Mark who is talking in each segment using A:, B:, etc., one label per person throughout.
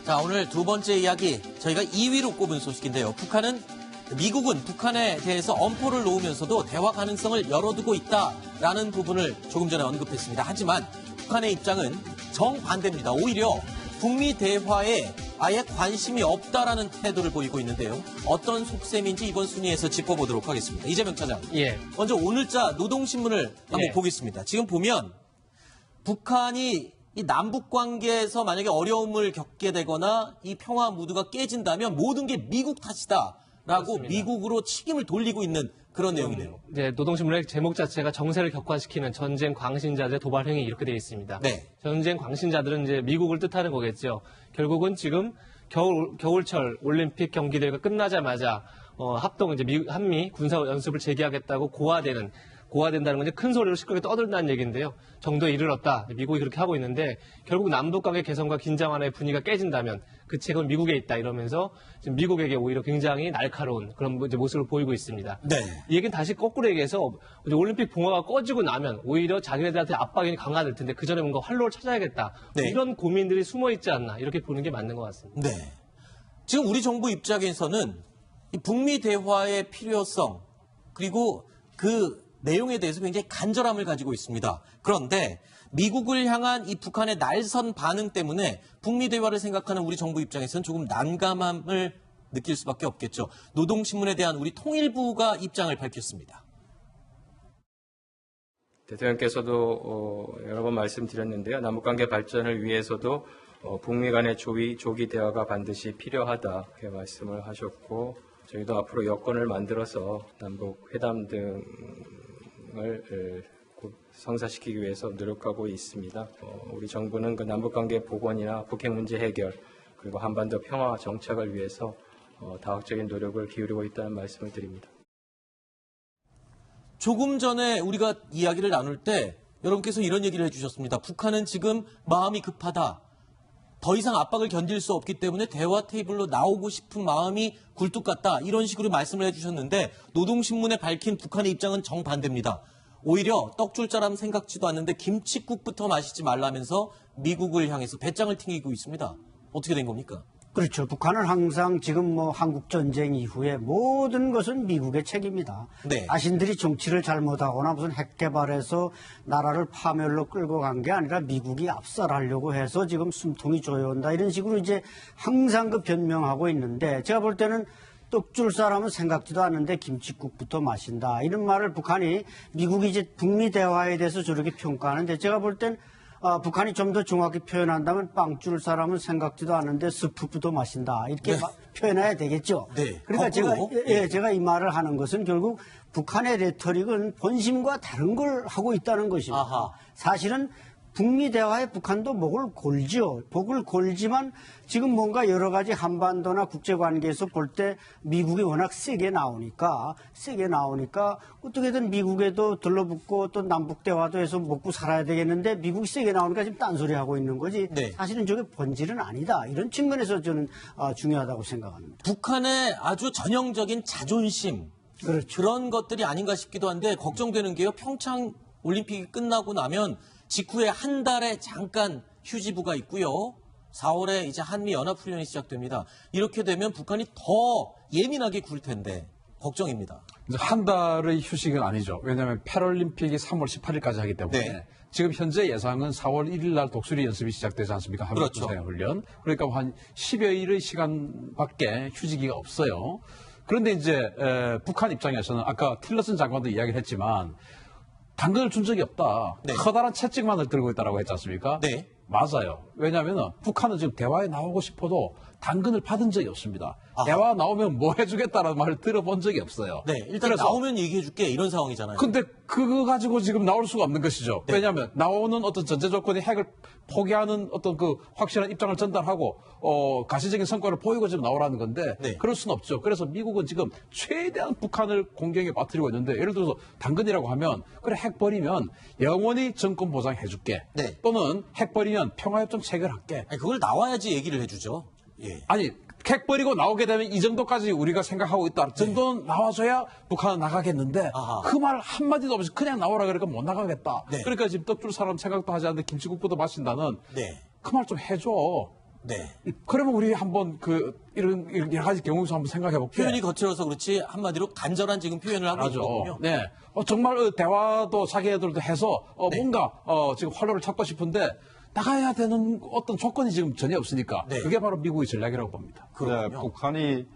A: 자, 오늘 두 번째 이야기 저희가 2위로 꼽은 소식인데요. 미국은 북한에 대해서 엄포를 놓으면서도 대화 가능성을 열어두고 있다라는 부분을 조금 전에 언급했습니다. 하지만 북한의 입장은 정반대입니다. 오히려 북미 대화에 아예 관심이 없다라는 태도를 보이고 있는데요. 어떤 속셈인지 이번 순위에서 짚어보도록 하겠습니다. 이재명 차장.
B: 예.
A: 먼저 오늘자 노동신문을 한번
B: 예.
A: 보겠습니다. 지금 보면 북한이 이 남북 관계에서 만약에 어려움을 겪게 되거나 이 평화 무드가 깨진다면 모든 게 미국 탓이다라고
B: 그렇습니다.
A: 미국으로 책임을 돌리고 있는 그런 내용이네요.
B: 이제 노동신문의 제목 자체가 정세를 격화시키는 전쟁 광신자들의 도발 행위 이렇게 되어 있습니다.
A: 네.
B: 전쟁 광신자들은 이제 미국을 뜻하는 거겠죠. 결국은 지금 겨울철 올림픽 경기 대회가 끝나자마자 합동 이제 한미 군사 연습을 재개하겠다고 고화된다는 건 이제 큰 소리로 시끄럽게 떠들다는 얘기인데요. 정도에 이르렀다. 미국이 그렇게 하고 있는데 결국 남북 관계 개선과 긴장 완화의 분위기가 깨진다면 그 책은 미국에 있다 이러면서 지금 미국에게 오히려 굉장히 날카로운 그런 이제 모습을 보이고 있습니다.
A: 네.
B: 이 얘기는 다시 거꾸로 얘기해서 이제 올림픽 봉화가 꺼지고 나면 오히려 자기네들한테 압박이 강화될 텐데 그 전에 뭔가 활로를 찾아야겠다.
A: 네.
B: 이런 고민들이 숨어 있지 않나 이렇게 보는 게 맞는 것 같습니다.
A: 네. 지금 우리 정부 입장에서는 이 북미 대화의 필요성 그리고 그 내용에 대해서 굉장히 간절함을 가지고 있습니다. 그런데 미국을 향한 이 북한의 날선 반응 때문에 북미 대화를 생각하는 우리 정부 입장에서는 조금 난감함을 느낄 수밖에 없겠죠. 노동신문에 대한 우리 통일부가 입장을 밝혔습니다.
C: 대통령께서도 여러 번 말씀드렸는데요. 남북관계 발전을 위해서도 북미 간의 조기 대화가 반드시 필요하다 이렇게 말씀을 하셨고 저희도 앞으로 여건을 만들어서 남북 회담 등을 성사시키기 위해서 노력하고 있습니다. 우리 정부는 그 남북관계 복원이나 북핵 문제 해결 그리고 한반도 평화 정착을 위해서 다각적인 노력을 기울이고 있다는 말씀을 드립니다.
A: 조금 전에 우리가 이야기를 나눌 때 여러분께서 이런 얘기를 해주셨습니다. 북한은 지금 마음이 급하다. 더 이상 압박을 견딜 수 없기 때문에 대화 테이블로 나오고 싶은 마음이 굴뚝 같다. 이런 식으로 말씀을 해주셨는데 노동신문에 밝힌 북한의 입장은 정반대입니다. 오히려 떡줄 사람 생각지도 않는데 김칫국부터 마시지 말라면서 미국을 향해서 배짱을 튕기고 있습니다. 어떻게 된 겁니까?
D: 그렇죠. 북한은 항상 지금 한국 전쟁 이후에 모든 것은 미국의 책임이다.
A: 네.
D: 자신들이 정치를 잘못하거나 무슨 핵 개발해서 나라를 파멸로 끌고 간 게 아니라 미국이 압살하려고 해서 지금 숨통이 조여온다. 이런 식으로 이제 항상 그 변명하고 있는데 제가 볼 때는 떡줄 사람은 생각지도 않는데 김칫국부터 마신다. 이런 말을 북한이 미국이 이제 북미 대화에 대해서 저렇게 평가하는데 제가 볼 땐 북한이 좀 더 정확히 표현한다면 빵줄 사람은 생각지도 않는데 스프부터 마신다. 이렇게
A: 네.
D: 표현해야 되겠죠.
A: 네.
D: 그러니까
A: 거꾸로.
D: 제가 이 말을 하는 것은 결국 북한의 레토릭은 본심과 다른 걸 하고 있다는 것입니다.
A: 아하.
D: 사실은 북미 대화에 북한도 목을 골지만 지금 뭔가 여러 가지 한반도나 국제관계에서 볼 때 미국이 워낙 세게 나오니까 어떻게든 미국에도 들러붙고 또 남북 대화도 해서 먹고 살아야 되겠는데 미국이 세게 나오니까 지금 딴소리 하고 있는 거지.
A: 네.
D: 사실은 저게 본질은 아니다. 이런 측면에서 저는 중요하다고 생각합니다.
A: 북한의 아주 전형적인 자존심
D: 그렇죠.
A: 그런 것들이 아닌가 싶기도 한데 걱정되는 게요. 평창 올림픽이 끝나고 나면 직후에 한 달에 잠깐 휴지부가 있고요. 4월에 이제 한미 연합훈련이 시작됩니다. 이렇게 되면 북한이 더 예민하게 굴 텐데 걱정입니다.
E: 한 달의 휴식은 아니죠. 왜냐하면 패럴림픽이 3월 18일까지 하기 때문에
A: 네.
E: 지금 현재 예상은 4월 1일 날 독수리 연습이 시작되지 않습니까? 한미
A: 그렇죠.
E: 군사훈련. 그러니까 한 10여일의 시간밖에 휴지기가 없어요. 그런데 이제 북한 입장에서는 아까 틸러슨 장관도 이야기를 했지만 당근을 준 적이 없다.
A: 네.
E: 커다란 채찍만을 들고 있다고 했지 않습니까?
A: 네.
E: 맞아요. 왜냐하면 북한은 지금 대화에 나오고 싶어도 당근을 받은 적이 없습니다.
A: 아하.
E: 대화 나오면 뭐 해주겠다라는 말을 들어본 적이 없어요.
A: 네, 일단
E: 그래서
A: 나오면 얘기해줄게 이런 상황이잖아요.
E: 근데 그거 가지고 지금 나올 수가 없는 것이죠.
A: 네.
E: 왜냐하면 나오는 어떤 전제 조건이 핵을 포기하는 어떤 그 확실한 입장을 전달하고 가시적인 성과를 보이고 지금 나오라는 건데
A: 네.
E: 그럴 수는 없죠. 그래서 미국은 지금 최대한 북한을 공격에 빠뜨리고 있는데 예를 들어서 당근이라고 하면 그래 핵 버리면 영원히 정권 보장해줄게.
A: 네.
E: 또는 핵 버리면 평화협정 체결할게.
A: 아니, 그걸 나와야지 얘기를 해주죠. 예.
E: 아니 핵 버리고 나오게 되면 이 정도까지 우리가 생각하고 있다. 정도는 나와줘야 북한은 나가겠는데
A: 아하.
E: 그 말 한마디도 없이 그냥 나오라 그러니까 못 나가겠다.
A: 네.
E: 그러니까 지금 떡줄 사람 생각도 하지 않는데 김치국부터 마신다는
A: 네.
E: 그 말 좀 해줘.
A: 네.
E: 그러면 우리 한번 이런 여러 가지 경우에서 한번 생각해 볼게요.
A: 표현이 거칠어서 그렇지 한마디로 간절한 지금 표현을 하고 있거든요.
E: 네. 정말 대화도 자기들도 해서 뭔가 지금 활로를 찾고 싶은데 나가야 되는 어떤 조건이 지금 전혀 없으니까
A: 네.
E: 그게 바로 미국의 전략이라고 봅니다.
A: 그렇군요.
F: 네, 북한이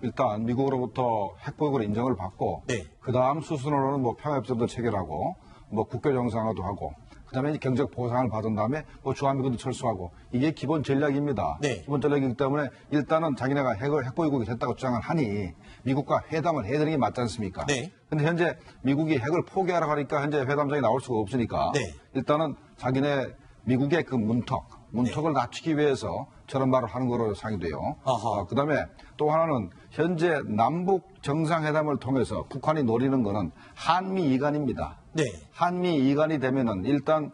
F: 일단 미국으로부터 핵보복을 인정을 받고
A: 네.
F: 그 다음 수순으로는 뭐 평화협정도 체결하고 뭐 국교 정상화도 하고 그다음에 경제적 보상을 받은 다음에 뭐 주한미군도 철수하고 이게 기본 전략입니다.
A: 네.
F: 기본 전략이기 때문에 일단은 자기네가 핵보유국이 됐다고 주장을 하니 미국과 회담을 해야 되는 게 맞지 않습니까?
A: 네.
F: 근데 현재 미국이 핵을 포기하라고 하니까 현재 회담장에 나올 수가 없으니까
A: 네.
F: 일단은 자기네 미국의 그 문턱을 낮추기 위해서 저런 말을 하는 거로 상의돼요.
A: 아하.
F: 그다음에 또 하나는 현재 남북 정상회담을 통해서 북한이 노리는 거는 한미 이간입니다.
A: 네.
F: 한미 이간이 되면은 일단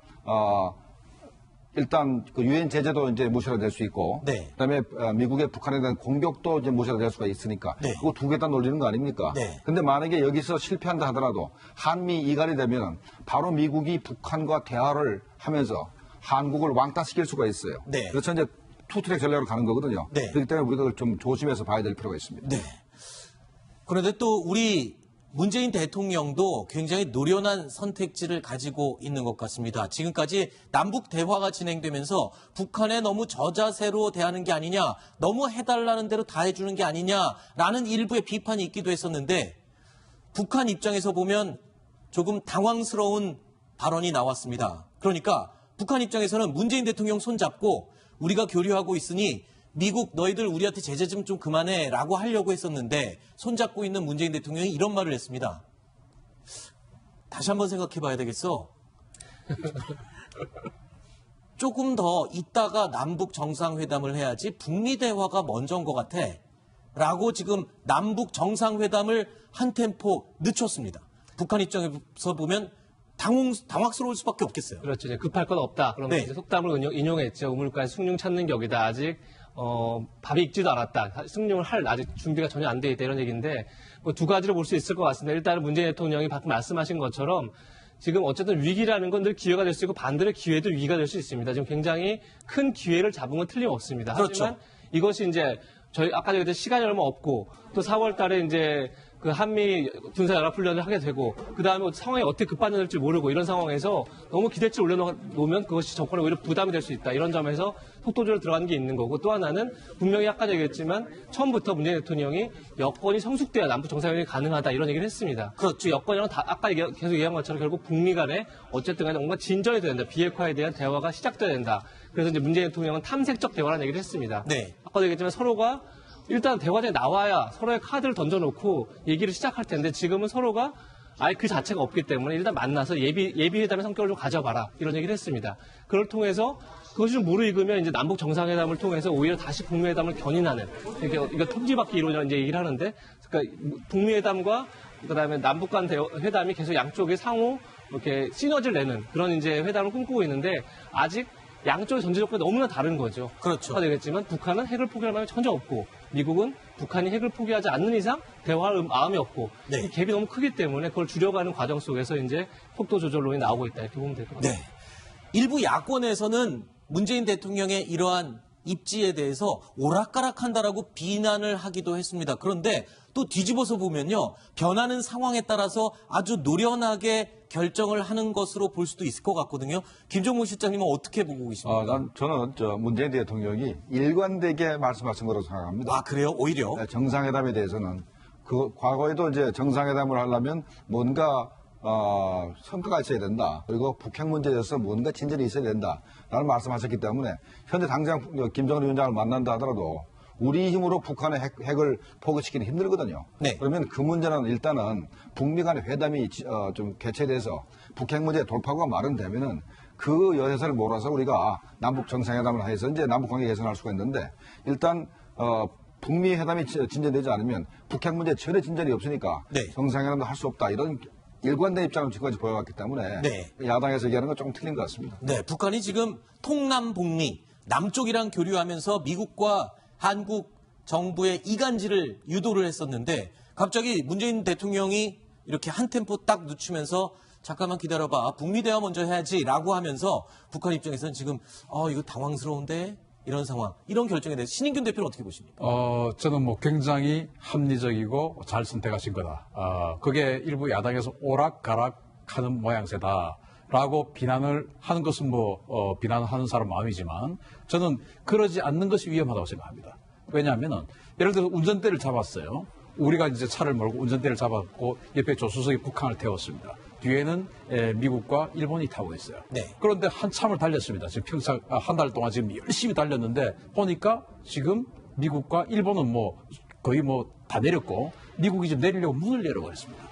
F: 그 유엔 제재도 이제 무시가 될 수 있고,
A: 네.
F: 그다음에 미국의 북한에 대한 공격도 이제 무시가 될 수가 있으니까,
A: 네.
F: 그거 두 개 다 놀리는 거 아닙니까?
A: 네.
F: 근데 만약에 여기서 실패한다 하더라도 한미 이간이 되면은 바로 미국이 북한과 대화를 하면서 한국을 왕따시킬 수가 있어요.
A: 네.
F: 그래서 이제 투트랙 전략으로 가는 거거든요.
A: 네.
F: 그렇기 때문에 우리가 좀 조심해서 봐야 될 필요가 있습니다.
A: 네. 그런데 또 우리 문재인 대통령도 굉장히 노련한 선택지를 가지고 있는 것 같습니다. 지금까지 남북 대화가 진행되면서 북한에 너무 저자세로 대하는 게 아니냐, 너무 해달라는 대로 다 해주는 게 아니냐라는 일부의 비판이 있기도 했었는데 북한 입장에서 보면 조금 당황스러운 발언이 나왔습니다. 그러니까 북한 입장에서는 문재인 대통령 손잡고 우리가 교류하고 있으니 미국 너희들 우리한테 제재 좀 그만해라고 하려고 했었는데 손잡고 있는 문재인 대통령이 이런 말을 했습니다. 다시 한번 생각해 봐야 되겠어. 조금 더 있다가 남북 정상회담을 해야지 북미 대화가 먼저인 것 같아. 라고 지금 남북 정상회담을 한 템포 늦췄습니다. 북한 입장에서 보면 당황스러울 수밖에 없겠어요.
B: 그렇죠. 이제 급할 건 없다. 그러면
A: 네.
B: 이제 속담을 인용했죠. 우물가에 숭늉 찾는 격이다. 아직 밥이 익지도 않았다. 숭늉을 할 아직 준비가 전혀 안 돼 있다. 이런 얘기인데 뭐 두 가지로 볼 수 있을 것 같습니다. 일단은 문재인 대통령이 방금 말씀하신 것처럼 지금 어쨌든 위기라는 건 늘 기회가 될 수 있고 반대로 기회도 위기가 될 수 있습니다. 지금 굉장히 큰 기회를 잡은 건 틀림없습니다.
A: 그렇죠.
B: 하지만 이것이 이제 저희 아까 얘기했던 시간이 얼마 없고 또 4월 달에 이제 그 한미 군사연합훈련을 하게 되고 그 다음에 상황이 어떻게 급반전될지 모르고 이런 상황에서 너무 기대치 올려놓으면 그것이 정권에 오히려 부담이 될 수 있다. 이런 점에서 속도적으로 들어가는 게 있는 거고 또 하나는 분명히 아까 얘기했지만 처음부터 문재인 대통령이 여건이 성숙돼야 남북 정상회담이 가능하다 이런 얘기를 했습니다.
A: 그렇죠.
B: 여건이랑 아까 계속 얘기한 것처럼 결국 북미 간에 어쨌든 간에 뭔가 진전이 돼야 된다. 비핵화에 대한 대화가 시작돼야 된다. 그래서 이제 문재인 대통령은 탐색적 대화라는 얘기를 했습니다.
A: 네.
B: 아까도 얘기했지만 서로가 일단 대화장에 나와야 서로의 카드를 던져놓고 얘기를 시작할 텐데 지금은 서로가 아예 그 자체가 없기 때문에 일단 만나서 예비회담의 성격을 좀 가져봐라 이런 얘기를 했습니다. 그걸 통해서 그것이 좀 무르익으면 이제 남북 정상회담을 통해서 오히려 다시 북미회담을 견인하는 이거 통지받기 이론이라는 이제 얘기를 하는데 그러니까 북미회담과 그다음에 남북 간 회담이 계속 양쪽에 상호 이렇게 시너지를 내는 그런 이제 회담을 꿈꾸고 있는데 아직 양쪽의 전제 조건이 너무나 다른 거죠.
A: 그렇죠.
B: 아까 얘기했지만 북한은 핵을 포기할 마음이 전혀 없고 미국은 북한이 핵을 포기하지 않는 이상 대화할 마음이 없고
A: 네.
B: 이 갭이 너무 크기 때문에 그걸 줄여가는 과정 속에서 이제 속도 조절론이 나오고 있다 이렇게 보면 될 것 같습니다.
A: 네. 일부 야권에서는 문재인 대통령의 이러한 입지에 대해서 오락가락한다라고 비난을 하기도 했습니다. 그런데 또 뒤집어서 보면요. 변하는 상황에 따라서 아주 노련하게 결정을 하는 것으로 볼 수도 있을 것 같거든요. 김종문 실장님은 어떻게 보고 계십니까?
F: 저는 문재인 대통령이 일관되게 말씀하신 거라고 생각합니다.
A: 아, 그래요? 오히려?
F: 네, 정상회담에 대해서는 과거에도 이제 정상회담을 하려면 뭔가 성과가 있어야 된다. 그리고 북핵 문제에 대해서 뭔가 진전이 있어야 된다라는 말씀하셨기 때문에 현재 당장 김정은 위원장을 만난다 하더라도 우리 힘으로 북한의 핵을 포기시키는 힘들거든요.
A: 네.
F: 그러면 그 문제는 일단은 북미 간의 회담이 좀 개최돼서 북핵 문제 돌파구가 마련되면은 그 여해선을 몰아서 우리가 남북 정상회담을 해서 이제 남북 관계 개선할 수가 있는데 일단 북미 회담이 진전되지 않으면 북핵 문제 전혀 진전이 없으니까
A: 네.
F: 정상회담도 할 수 없다 이런 일관된 입장을 지금까지 보여왔기 때문에
A: 네.
F: 야당에서 얘기하는 건 조금 틀린 것 같습니다.
A: 네, 북한이 지금 통남 북미 남쪽이랑 교류하면서 미국과 한국 정부의 이간질을 유도를 했었는데 갑자기 문재인 대통령이 이렇게 한 템포 딱 늦추면서 잠깐만 기다려봐. 북미 대화 먼저 해야지 라고 하면서 북한 입장에서는 지금 이거 당황스러운데 이런 상황, 이런 결정에 대해서 신인균 대표는 어떻게 보십니까?
E: 저는 뭐 굉장히 합리적이고 잘 선택하신 거다. 그게 일부 야당에서 오락가락하는 모양새다라고 비난을 하는 것은 비난하는 사람 마음이지만 저는 그러지 않는 것이 위험하다고 생각합니다. 왜냐하면은 예를 들어서 운전대를 잡았어요. 우리가 이제 차를 몰고 운전대를 잡았고 옆에 조수석에 북한을 태웠습니다. 뒤에는 미국과 일본이 타고 있어요.
A: 네.
E: 그런데 한참을 달렸습니다. 지금 평창 한 달 동안 지금 열심히 달렸는데 보니까 지금 미국과 일본은 거의 다 내렸고 미국이 지금 내리려고 문을 열어버렸습니다.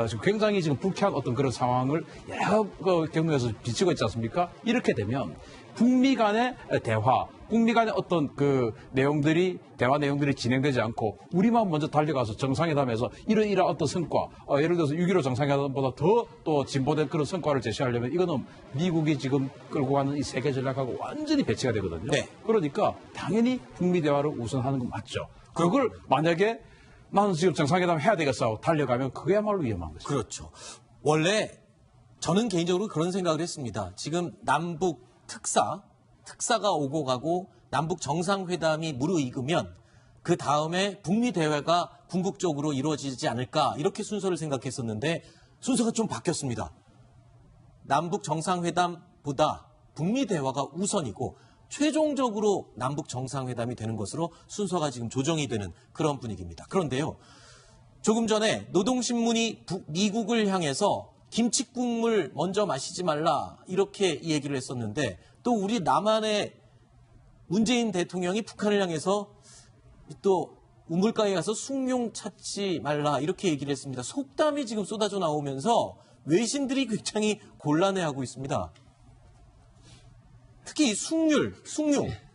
E: 지금 굉장히 지금 불쾌한 어떤 그런 상황을 여러 경우에서 비치고 있지 않습니까? 이렇게 되면 북미 간의 대화, 북미 간의 어떤 대화 내용들이 진행되지 않고 우리만 먼저 달려가서 정상회담에서 이러이러한 어떤 성과, 예를 들어서 6.15 정상회담보다 더 또 진보된 그런 성과를 제시하려면 이거는 미국이 지금 끌고 가는 이 세계 전략하고 완전히 배치가 되거든요.
A: 네.
E: 그러니까 당연히 북미 대화를 우선하는 건 맞죠. 그걸 만약에 나는 지금 정상회담 해야 되겠어 달려가면 그야말로 위험한 거죠.
A: 그렇죠. 원래 저는 개인적으로 그런 생각을 했습니다. 지금 남북 특사가 오고 가고 남북 정상회담이 무르익으면 그 다음에 북미 대화가 궁극적으로 이루어지지 않을까 이렇게 순서를 생각했었는데 순서가 좀 바뀌었습니다. 남북 정상회담보다 북미 대화가 우선이고 최종적으로 남북 정상회담이 되는 것으로 순서가 지금 조정이 되는 그런 분위기입니다. 그런데요. 조금 전에 노동신문이 미국을 향해서 김치국물 먼저 마시지 말라 이렇게 얘기를 했었는데 또 우리 남한의 문재인 대통령이 북한을 향해서 또 우물가에 가서 숭늉 찾지 말라 이렇게 얘기를 했습니다. 속담이 지금 쏟아져 나오면서 외신들이 굉장히 곤란해하고 있습니다. 특히 이 숭늉,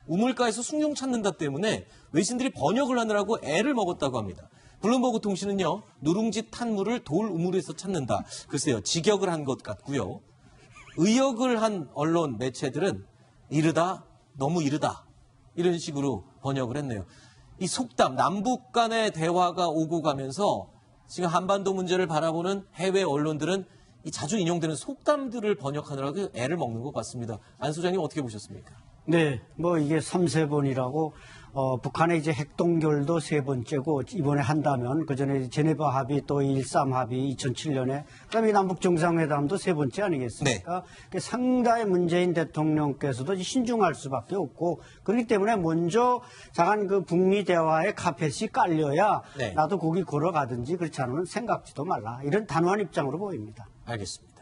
A: 우물가에서 숭늉 찾는다 때문에 외신들이 번역을 하느라고 애를 먹었다고 합니다. 블룸버그 통신은요, 누룽지 탄 물을 돌 우물에서 찾는다. 글쎄요, 직역을 한 것 같고요. 의역을 한 언론 매체들은 이르다, 너무 이르다. 이런 식으로 번역을 했네요. 이 속담, 남북 간의 대화가 오고 가면서 지금 한반도 문제를 바라보는 해외 언론들은 이 자주 인용되는 속담들을 번역하느라고 애를 먹는 것 같습니다. 안 소장님 어떻게 보셨습니까?
D: 네, 이게 3세번이라고 북한의 이제 핵동결도 세 번째고 이번에 한다면 그 전에 제네바 합의 또 1.3 합의 2007년에 그다음에 남북 정상회담도 세 번째 아니겠습니까? 네. 상당히 문재인 대통령께서도 신중할 수밖에 없고 그렇기 때문에 먼저 작은 그 북미 대화의 카펫이 깔려야
A: 네.
D: 나도 거기 걸어가든지 그렇지 않으면 생각지도 말라 이런 단호한 입장으로 보입니다.
A: 알겠습니다.